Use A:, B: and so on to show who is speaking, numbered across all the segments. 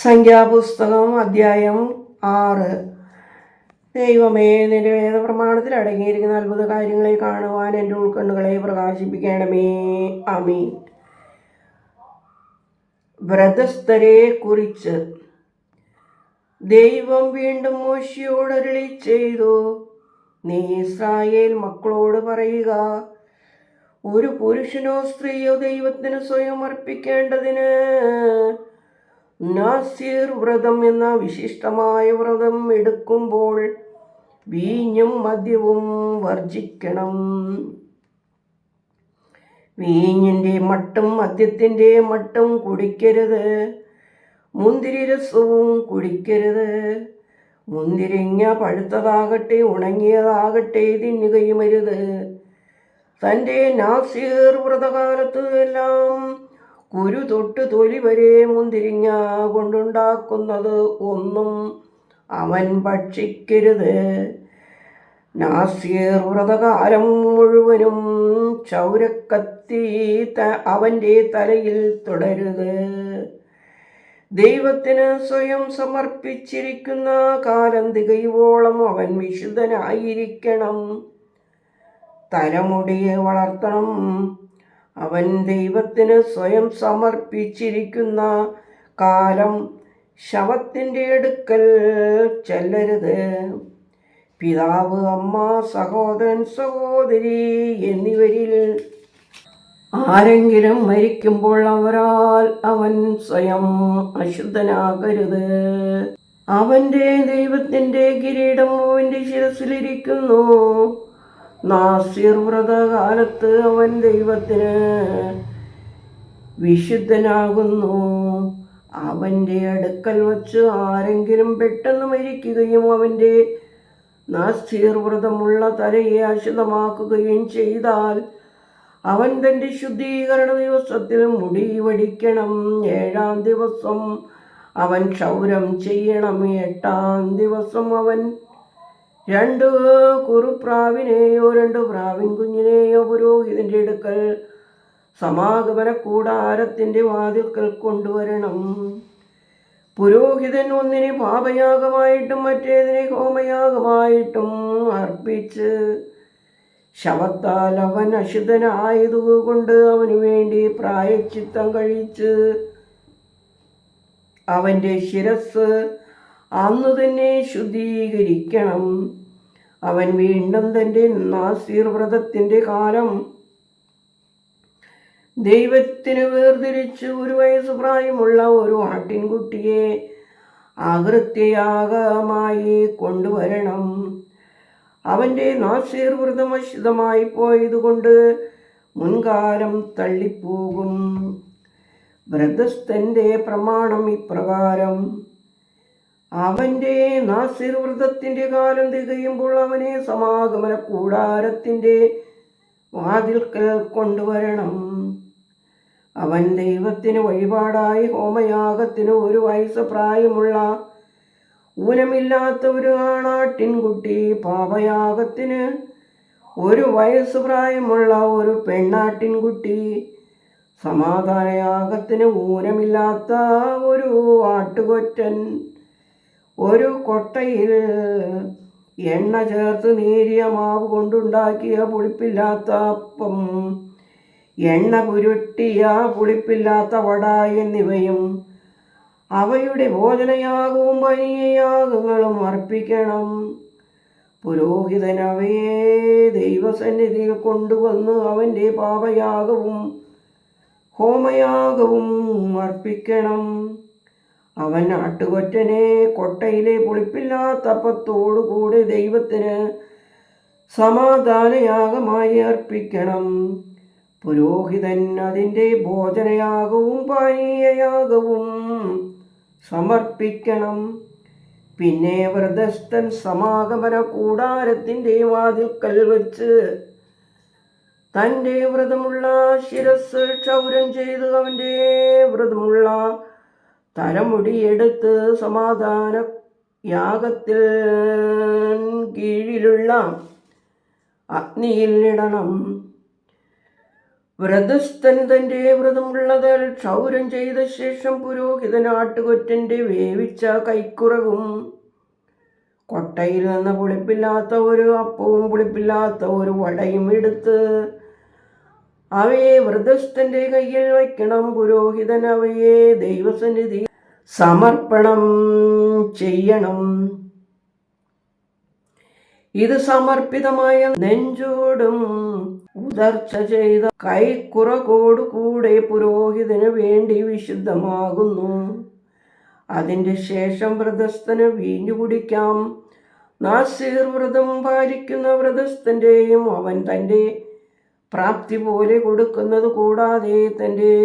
A: സംഖ്യാപുസ്തകം അധ്യായം 6. ദൈവമേ, നിന്റെ വേദപ്രമാണത്തിൽ അടങ്ങിയിരിക്കുന്ന അത്ഭുത കാര്യങ്ങളെ കാണുവാൻ എൻ്റെ ഉൾക്കണ്ണുകളെ പ്രകാശിപ്പിക്കണമേ. ആമീൻ. വ്രതസ്ഥരെ കുറിച്ച് ദൈവം വീണ്ടും മോശെയോട് അരുളി ചെയ്തു, നീ ഇസ്രായേൽ മക്കളോട് പറയുക, ഒരു പുരുഷനോ സ്ത്രീയോ ദൈവത്തിന് സ്വയം അർപ്പിക്കേണ്ടതിന് നാസീർ വ്രതം എന്ന വിശിഷ്ടമായ വ്രതം എടുക്കുമ്പോൾ വീഞ്ഞും മദ്യവും വർജിക്കണം. വീഞ്ഞിൻ്റെ മട്ടും മദ്യത്തിൻ്റെ മട്ടും കുടിക്കരുത്. മുന്തിരിരസവും കുടിക്കരുത്. മുന്തിരിങ്ങ പഴുത്തതാകട്ടെ ഉണങ്ങിയതാകട്ടെ തിന്നുകയുമരുത്. തൻ്റെ നാസീർ വ്രതകാലത്ത് എല്ലാം കുരു തൊട്ട് തൊലി വരെ മുന്തിരിങ്ങ കൊണ്ടുണ്ടാക്കുന്നത് ഒന്നും അവൻ ഭക്ഷിക്കരുത്. നാസീർ വ്രതകാലം മുഴുവനും ക്ഷൗരക്കത്തി അവൻ്റെ തലയിൽ തുടരുത്. ദൈവത്തിന് സ്വയം സമർപ്പിച്ചിരിക്കുന്ന കാലം തികയുവോളം അവൻ വിശുദ്ധനായിരിക്കണം. തലമുടിയെ വളർത്തണം. അവൻ ദൈവത്തിന് സ്വയം സമർപ്പിച്ചിരിക്കുന്ന കാലം ശവത്തിൻ്റെ അടുക്കൽ ചെല്ലരുത്. പിതാവ്, അമ്മ, സഹോദരൻ, സഹോദരി എന്നിവരിൽ ആരെങ്കിലും മരിക്കുമ്പോൾ അവരാൽ അവൻ സ്വയം അശുദ്ധനാകരുത്. അവൻ്റെ ദൈവത്തിൻ്റെ കിരീടം അവൻ്റെ ശിരസിലിരിക്കുന്നു. നാസീർ വ്രതകാലത്ത് അവൻ ദൈവത്തിന് വിശുദ്ധനാകുന്നു. അവൻ്റെ അടുക്കൽ വച്ച് ആരെങ്കിലും പെട്ടെന്ന് മരിക്കുകയും അവൻ്റെ നാസീർ വ്രതമുള്ള തലയെ അശുദ്ധമാക്കുകയും ചെയ്താൽ അവൻ തൻ്റെ ശുദ്ധീകരണ ദിവസത്തിൽ മുടി വടിക്കണം. 7-ാം ദിവസം അവൻ ക്ഷൗരം ചെയ്യണം. 8-ാം ദിവസം അവൻ 2 കുറുപ്രാവിനെയോ 2 പ്രാവിൻ കുഞ്ഞിനെയോ പുരോഹിതൻ്റെ അടുക്കൽ സമാഗമന കൂടാരത്തിൻ്റെ വാതിൽക്കൽ കൊണ്ടുവരണം. പുരോഹിതൻ ഒന്നിനെ പാപയാഗമായിട്ടും മറ്റേതിനെ ഹോമയാഗമായിട്ടും അർപ്പിച്ച് ശവത്താൽ അവൻ അശുദ്ധനായതുകൊണ്ട് അവന് വേണ്ടി പ്രായശ്ചിത്തം കഴിച്ച് അവൻ്റെ ശിരസ് അന്നു തന്നെ ശുദ്ധീകരിക്കണം. അവൻ വീണ്ടും തൻ്റെ നാസീർ വ്രതത്തിൻ്റെ കാലം ദൈവത്തിന് വേർതിരിച്ച് 1 വയസ്സ് പ്രായമുള്ള ഒരു ആട്ടിൻകുട്ടിയെ അകൃത്യയാഗമായി കൊണ്ടുവരണം. അവൻ്റെ നാസീർ വ്രതം അശുദ്ധമായി പോയതുകൊണ്ട് മുൻകാലം തള്ളിപ്പോകും. വ്രതസ്ഥൻ്റെ പ്രമാണം ഇപ്രകാരം: അവൻ്റെ നാസീർ വ്രതത്തിൻ്റെ കാലം തികയുമ്പോൾ അവനെ സമാഗമന കൂടാരത്തിൻ്റെ വാതിൽക്കൽ കൊണ്ടുവരണം. അവൻ ദൈവത്തിന് വഴിപാടായി ഹോമയാഗത്തിന് 1 വയസ്സ് പ്രായമുള്ള ഊനമില്ലാത്ത ഒരു ആണാട്ടിൻകുട്ടി, പാപയാഗത്തിന് 1 വയസ്സ് പ്രായമുള്ള ഒരു പെണ്ണാട്ടിൻകുട്ടി, സമാധാനയാഗത്തിന് ഊനമില്ലാത്ത ഒരു ആട്ടുകൊറ്റൻ, ഒരു കൊട്ടയിൽ എണ്ണ ചേർത്ത് നേരിയ മാവ് കൊണ്ടുണ്ടാക്കിയ പുളിപ്പില്ലാത്ത അപ്പം, എണ്ണ പുരട്ടിയ പുളിപ്പില്ലാത്ത വട എന്നിവയും അവയുടെ ഭോജനയാഗവും പാനീയയാഗങ്ങളും അർപ്പിക്കണം. പുരോഹിതൻ അവയെ ദൈവസന്നിധിയിൽ കൊണ്ടുവന്ന് അവൻ്റെ പാപയാഗവും ഹോമയാഗവും അർപ്പിക്കണം. അവൻ ആട്ടുകൊറ്റനെ കൊട്ടയിലെ പുളിപ്പില്ലാത്ത അപ്പത്തോടുകൂടെ ദൈവത്തിന് സമാധാനയാഗമായി അർപ്പിക്കണം. പുരോഹിതൻ അതിൻ്റെ ഭോജനയാഗവും പാനീയയാഗവും സമർപ്പിക്കണം. പിന്നെ വ്രതസ്ഥൻ സമാഗമന കൂടാരത്തിൻ്റെ വാതിൽക്കൽ വച്ച് തൻ്റെ വ്രതമുള്ള ശിരസ് ക്ഷൗരം ചെയ്ത് അവൻ്റെ വ്രതമുള്ള തലമുടിയെടുത്ത് സമാധാന യാഗത്തിൽ കീഴിലുള്ള അഗ്നിയിൽ ഇടണം. വ്രതസ്ഥൻ തൻ്റെ വ്രതമുള്ളതാൽ ക്ഷൗരം ചെയ്ത ശേഷം പുരോഹിതൻ ആട്ടുകൊറ്റൻ്റെ വേവിച്ച കൈക്കുറവും കൊട്ടയിൽ നിന്ന് പുളിപ്പില്ലാത്ത ഒരു അപ്പവും പുളിപ്പില്ലാത്ത ഒരു വടയും എടുത്ത് അവയെ വ്രതസ്ഥന്റെ കയ്യിൽ വയ്ക്കണം. പുരോഹിതൻ അവയെ ദൈവസന്നിധി സമർപ്പണം ചെയ്യണം. ഇത് സമർപ്പിതമായ നെഞ്ചോടും ഉദർച്ച ചെയ്ത കൈക്കുറകോടുകൂടെ പുരോഹിതന് വേണ്ടി വിശുദ്ധമാകുന്നു. അതിൻ്റെ ശേഷം വ്രതസ്ഥന് വീഞ്ഞു കുടിക്കാം. നാസീർ വ്രതം പാലിക്കുന്ന വ്രതസ്ഥൻ്റെയും അവൻ തൻ്റെ പ്രാപ്തി പോലെ കൊടുക്കുന്നത് കൂടാതെ തൻ്റെ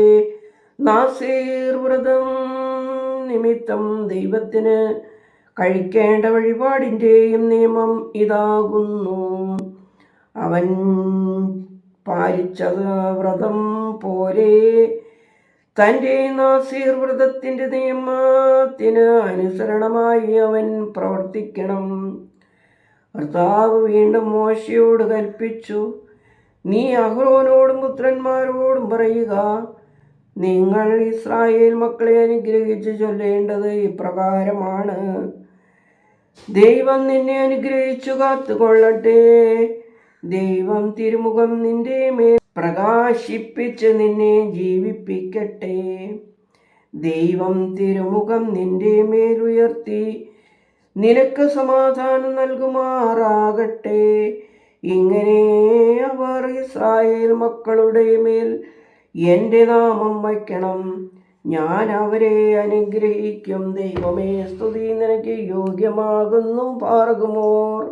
A: നാസീർ വ്രതം നിമിത്തം ദൈവത്തിന് കഴിക്കേണ്ട വഴിപാടിൻ്റെയും നിയമം ഇതാകുന്നു. അവൻ പാലിച്ച വ്രതം പോലെ തൻ്റെ നാസീർ വ്രതത്തിൻ്റെ നിയമത്തിന് അനുസരണമായി അവൻ പ്രവർത്തിക്കണം. കർത്താവ് വീണ്ടും മോശയോട് കൽപ്പിച്ചു, നീ അഹ്റോനോടും പുത്രന്മാരോടും പറയുക, നിങ്ങൾ ഇസ്രായേൽ മക്കളെ അനുഗ്രഹിച്ച് ചൊല്ലേണ്ടത് ഇപ്രകാരമാണ്. ദൈവം നിന്നെ അനുഗ്രഹിച്ചു കാത്തുകൊള്ളട്ടെ. ദൈവം തിരുമുഖം നിന്റെ മേൽ പ്രകാശിപ്പിച്ച് നിന്നെ ജീവിപ്പിക്കട്ടെ. ദൈവം തിരുമുഖം നിന്റെ മേലുയർത്തി നിനക്ക് സമാധാനം നൽകുമാറാകട്ടെ. ഇങ്ങനെ അവർ ഇസ്രായേൽ മക്കളുടെ മേൽ എൻ്റെ നാമം വയ്ക്കണം. ഞാൻ അവരെ അനുഗ്രഹിക്കും. ദൈവമേ, സ്തുതി നിനക്ക് യോഗ്യമാകുന്നു. പാർക്കുമോർ.